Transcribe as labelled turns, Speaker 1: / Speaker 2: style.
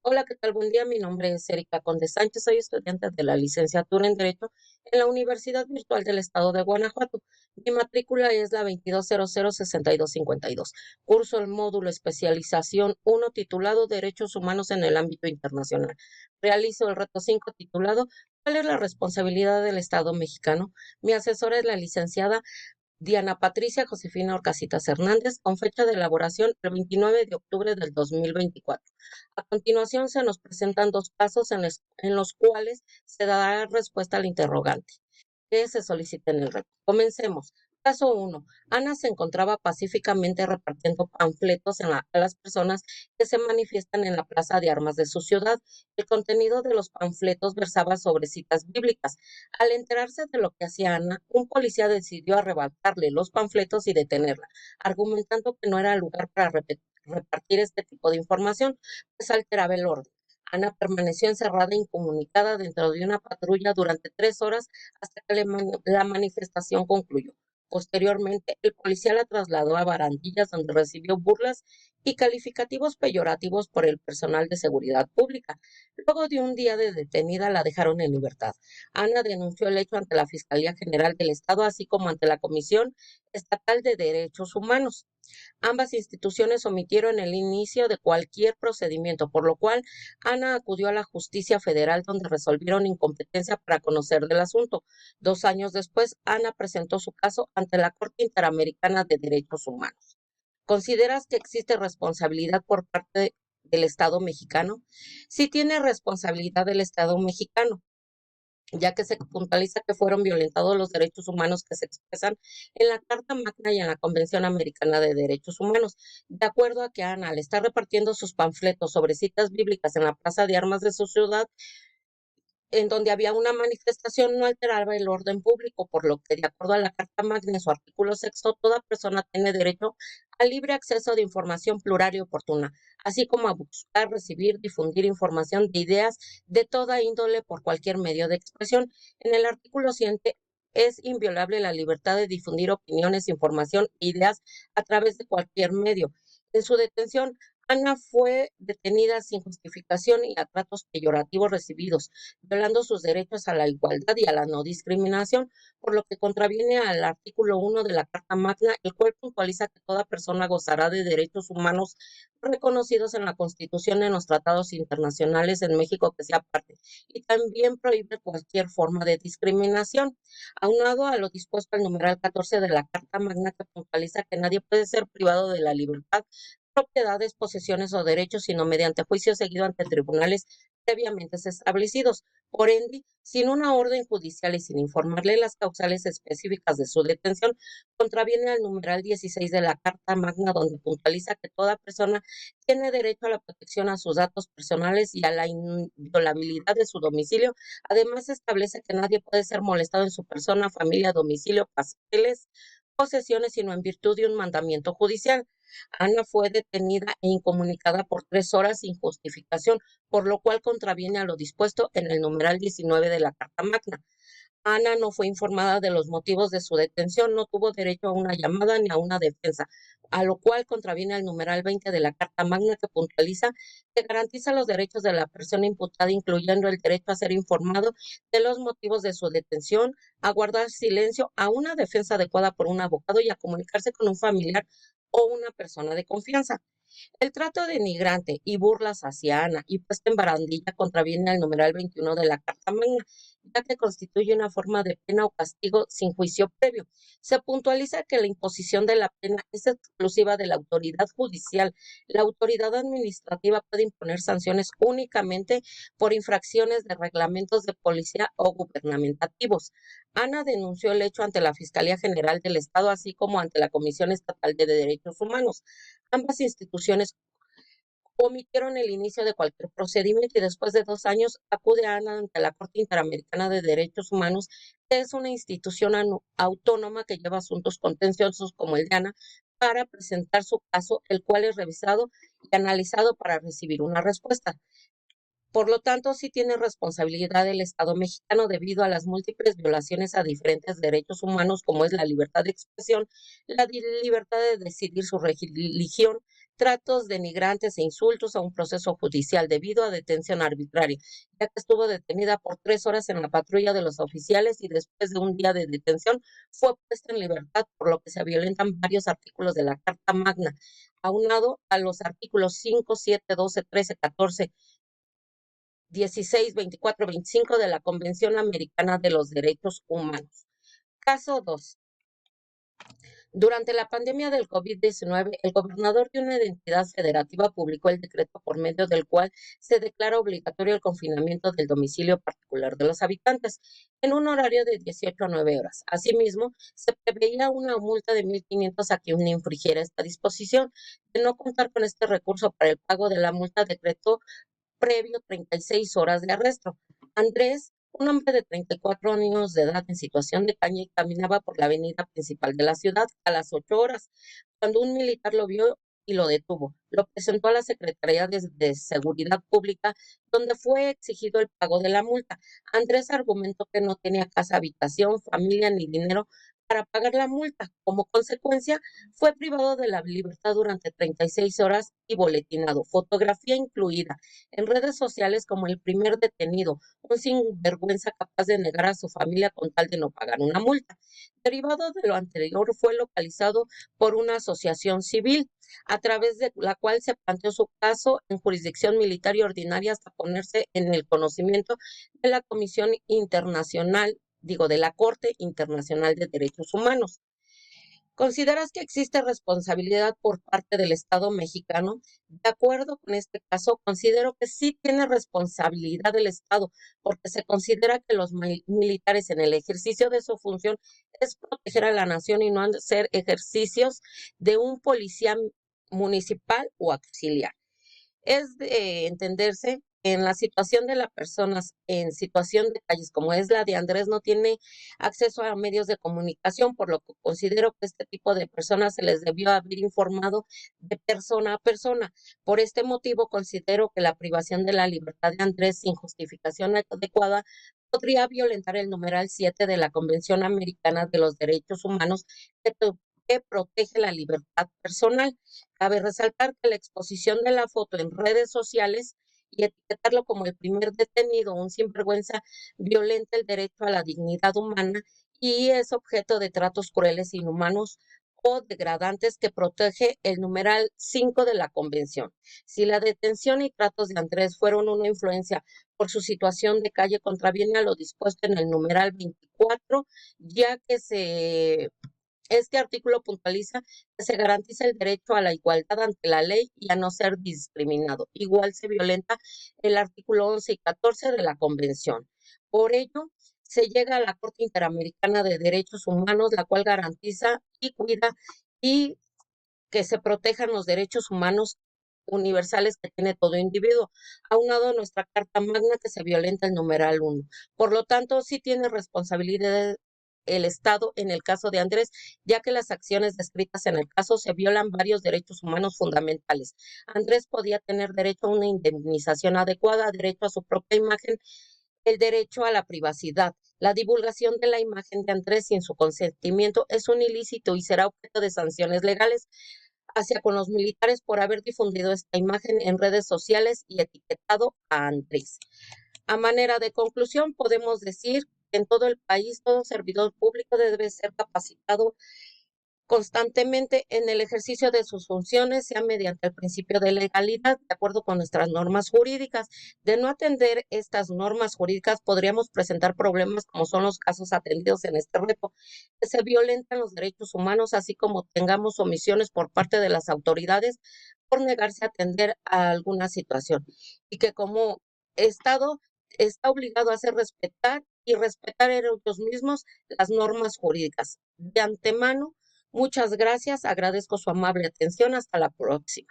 Speaker 1: Hola, ¿qué tal? Buen día. Mi nombre es Erika Conde Sánchez. Soy estudiante de la licenciatura en Derecho en la Universidad Virtual del Estado de Guanajuato. Mi matrícula es la 22006252. Curso el módulo especialización 1 titulado Derechos Humanos en el ámbito internacional. Realizo el reto 5 titulado ¿Cuál es la responsabilidad del Estado mexicano? Mi asesora es la licenciada Diana Patricia Josefina Orcasitas Hernández, con fecha de elaboración el 29 de octubre del 2024. A continuación se nos presentan dos casos en los cuales se dará respuesta al interrogante que se solicita en el reto. Comencemos. Caso 1. Ana se encontraba pacíficamente repartiendo panfletos a las personas que se manifiestan en la plaza de armas de su ciudad. El contenido de los panfletos versaba sobre citas bíblicas. Al enterarse de lo que hacía Ana, un policía decidió arrebatarle los panfletos y detenerla, argumentando que no era lugar para repartir este tipo de información, pues alteraba el orden. Ana permaneció encerrada e incomunicada dentro de una patrulla durante 3 horas hasta que la manifestación concluyó. Posteriormente, el policía la trasladó a Barandillas, donde recibió burlas y calificativos peyorativos por el personal de seguridad pública. Luego de un día de detenida, la dejaron en libertad. Ana denunció el hecho ante la Fiscalía General del Estado, así como ante la Comisión Estatal de Derechos Humanos. Ambas instituciones omitieron el inicio de cualquier procedimiento, por lo cual Ana acudió a la Justicia Federal, donde resolvieron incompetencia para conocer del asunto. 2 años después, Ana presentó su caso ante la Corte Interamericana de Derechos Humanos. ¿Consideras que existe responsabilidad por parte del Estado mexicano? Sí tiene responsabilidad del Estado mexicano, ya que se puntualiza que fueron violentados los derechos humanos que se expresan en la Carta Magna y en la Convención Americana de Derechos Humanos. De acuerdo a que Ana, al estar repartiendo sus panfletos sobre citas bíblicas en la plaza de armas de su ciudad, en donde había una manifestación, no alteraba el orden público, por lo que, de acuerdo a la Carta Magna, en su artículo sexto, toda persona tiene derecho al libre acceso de información plural y oportuna, así como a buscar, recibir, difundir información de ideas de toda índole por cualquier medio de expresión. En el artículo 100 es inviolable la libertad de difundir opiniones, información e ideas a través de cualquier medio. En su detención, Ana fue detenida sin justificación y a tratos peyorativos recibidos, violando sus derechos a la igualdad y a la no discriminación, por lo que contraviene al artículo 1 de la Carta Magna, el cual puntualiza que toda persona gozará de derechos humanos reconocidos en la Constitución y en los tratados internacionales en México que sea parte, y también prohíbe cualquier forma de discriminación. Aunado a lo dispuesto al numeral 14 de la Carta Magna, que puntualiza que nadie puede ser privado de la libertad, propiedades, posesiones o derechos, sino mediante juicio seguido ante tribunales previamente establecidos. Por ende, sin una orden judicial y sin informarle las causales específicas de su detención, contraviene al numeral 16 de la Carta Magna, donde puntualiza que toda persona tiene derecho a la protección a sus datos personales y a la inviolabilidad de su domicilio. Además, establece que nadie puede ser molestado en su persona, familia, domicilio, papeles, posesiones, sino en virtud de un mandamiento judicial. Ana fue detenida e incomunicada por 3 horas sin justificación, por lo cual contraviene a lo dispuesto en el numeral 19 de la Carta Magna. Ana no fue informada de los motivos de su detención, no tuvo derecho a una llamada ni a una defensa, a lo cual contraviene al numeral 20 de la Carta Magna, que puntualiza que garantiza los derechos de la persona imputada, incluyendo el derecho a ser informado de los motivos de su detención, a guardar silencio, a una defensa adecuada por un abogado y a comunicarse con un familiar o una persona de confianza. El trato denigrante y burlas hacia Ana y puesta en barandilla contraviene al numeral 21 de la Carta Magna, ya que constituye una forma de pena o castigo sin juicio previo. Se puntualiza que la imposición de la pena es exclusiva de la autoridad judicial. La autoridad administrativa puede imponer sanciones únicamente por infracciones de reglamentos de policía o gubernamentativos. Ana denunció el hecho ante la Fiscalía General del Estado, así como ante la Comisión Estatal de Derechos Humanos. Ambas instituciones omitieron el inicio de cualquier procedimiento y después de 2 años acude Ana ante la Corte Interamericana de Derechos Humanos, que es una institución autónoma que lleva asuntos contenciosos como el de Ana, para presentar su caso, el cual es revisado y analizado para recibir una respuesta. Por lo tanto, sí tiene responsabilidad el Estado mexicano debido a las múltiples violaciones a diferentes derechos humanos, como es la libertad de expresión, la libertad de decidir su religión, tratos denigrantes e insultos a un proceso judicial debido a detención arbitraria, ya que estuvo detenida por 3 horas en la patrulla de los oficiales y después de un día de detención fue puesta en libertad, por lo que se violentan varios artículos de la Carta Magna, aunado a los artículos 5, 7, 12, 13, 14, 16, 24, 25 de la Convención Americana de los Derechos Humanos. Caso 2. Durante la pandemia del COVID-19, el gobernador de una entidad federativa publicó el decreto por medio del cual se declara obligatorio el confinamiento del domicilio particular de los habitantes en un horario de 18 a 9 horas. Asimismo, se preveía una multa de 1.500 a quien infringiera esta disposición. De no contar con este recurso para el pago de la multa, decretó previo 36 horas de arresto. Andrés, un hombre de 34 años de edad en situación de calle, caminaba por la avenida principal de la ciudad a las 8 horas, cuando un militar lo vio y lo detuvo. Lo presentó a la Secretaría de Seguridad Pública, donde fue exigido el pago de la multa. Andrés argumentó que no tenía casa, habitación, familia ni dinero para pagar la multa. Como consecuencia, fue privado de la libertad durante 36 horas y boletinado, fotografía incluida, en redes sociales como el primer detenido, un sinvergüenza capaz de negar a su familia con tal de no pagar una multa. Derivado de lo anterior, fue localizado por una asociación civil, a través de la cual se planteó su caso en jurisdicción militar y ordinaria hasta ponerse en el conocimiento de la Comisión Internacional, de la Corte Internacional de Derechos Humanos. ¿Consideras que existe responsabilidad por parte del Estado mexicano? De acuerdo con este caso, considero que sí tiene responsabilidad el Estado, porque se considera que los militares en el ejercicio de su función es proteger a la nación y no hacer ejercicios de un policía municipal o auxiliar. Es de entenderse que en la situación de las personas en situación de calles como es la de Andrés, no tiene acceso a medios de comunicación, por lo que considero que este tipo de personas se les debió haber informado de persona a persona. Por este motivo, considero que la privación de la libertad de Andrés sin justificación adecuada podría violentar el numeral 7 de la Convención Americana de los Derechos Humanos, que protege la libertad personal. Cabe resaltar que la exposición de la foto en redes sociales y etiquetarlo como el primer detenido, un sinvergüenza, violenta el derecho a la dignidad humana y es objeto de tratos crueles, inhumanos o degradantes que protege el numeral 5 de la Convención. Si la detención y tratos de Andrés fueron una influencia por su situación de calle, contraviene a lo dispuesto en el numeral 24, ya que este artículo puntualiza que se garantiza el derecho a la igualdad ante la ley y a no ser discriminado. Igual se violenta el artículo 11 y 14 de la Convención. Por ello, se llega a la Corte Interamericana de Derechos Humanos, la cual garantiza y cuida y que se protejan los derechos humanos universales que tiene todo individuo, aunado a nuestra Carta Magna que se violenta el numeral 1. Por lo tanto, sí tiene responsabilidad el Estado en el caso de Andrés, ya que las acciones descritas en el caso se violan varios derechos humanos fundamentales. Andrés podía tener derecho a una indemnización adecuada, derecho a su propia imagen, el derecho a la privacidad. La divulgación de la imagen de Andrés sin su consentimiento es un ilícito y será objeto de sanciones legales hacia con los militares por haber difundido esta imagen en redes sociales y etiquetado a Andrés. A manera de conclusión, podemos decir que en todo el país todo servidor público debe ser capacitado constantemente en el ejercicio de sus funciones, sea mediante el principio de legalidad, de acuerdo con nuestras normas jurídicas. De no atender estas normas jurídicas, podríamos presentar problemas como son los casos atendidos en este repo, que se violentan los derechos humanos, así como tengamos omisiones por parte de las autoridades por negarse a atender a alguna situación, y que como Estado está obligado a hacer respetar y respetar en ellos mismos las normas jurídicas. De antemano, muchas gracias, agradezco su amable atención. Hasta la próxima.